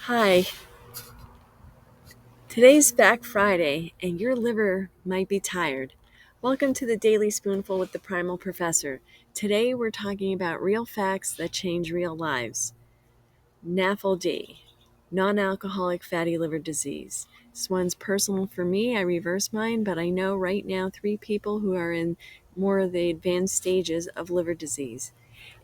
Hi, today's Back Friday and your liver might be tired. Welcome to the Daily Spoonful with the Primal Professor. Today we're talking about real facts that change real lives. NAFLD, non-alcoholic fatty liver disease. This one's personal for me. I reverse mine, but I know right now 3 people who are in more of the advanced stages of liver disease.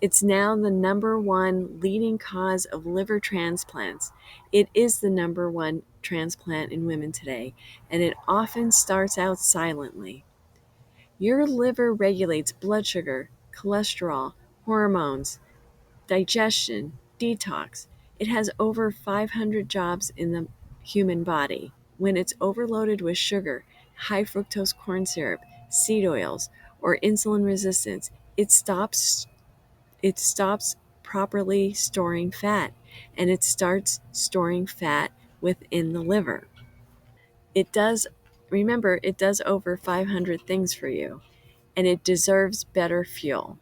It's now the number one leading cause of liver transplants. It is the number one transplant in women today, and it often starts out silently. Your liver regulates blood sugar, cholesterol, hormones, digestion, detox. It has over 500 jobs in the human body. When it's overloaded with sugar, high fructose corn syrup, seed oils, or insulin resistance, it stops properly storing fat, and it starts storing fat within the liver. It does over 500 things for you, and it deserves better fuel.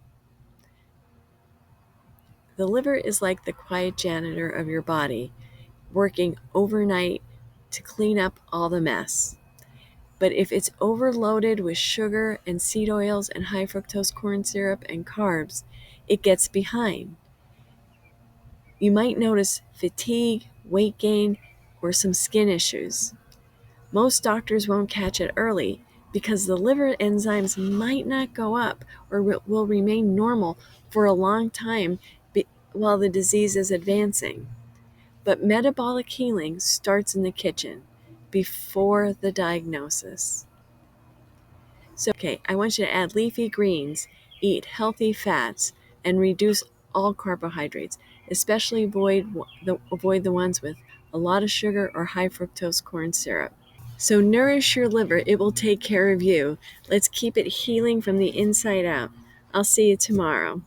The liver is like the quiet janitor of your body, working overnight to clean up all the mess. But if it's overloaded with sugar and seed oils and high fructose corn syrup and carbs, it gets behind. You might notice fatigue, weight gain, or some skin issues. Most doctors won't catch it early because the liver enzymes might not go up or will remain normal for a long time while the disease is advancing. But metabolic healing starts in the kitchen before the diagnosis. So, I want you to add leafy greens, eat healthy fats, and reduce all carbohydrates, especially avoid the ones with a lot of sugar or high fructose corn syrup. So nourish your liver, it will take care of you. Let's keep it healing from the inside out. I'll see you tomorrow.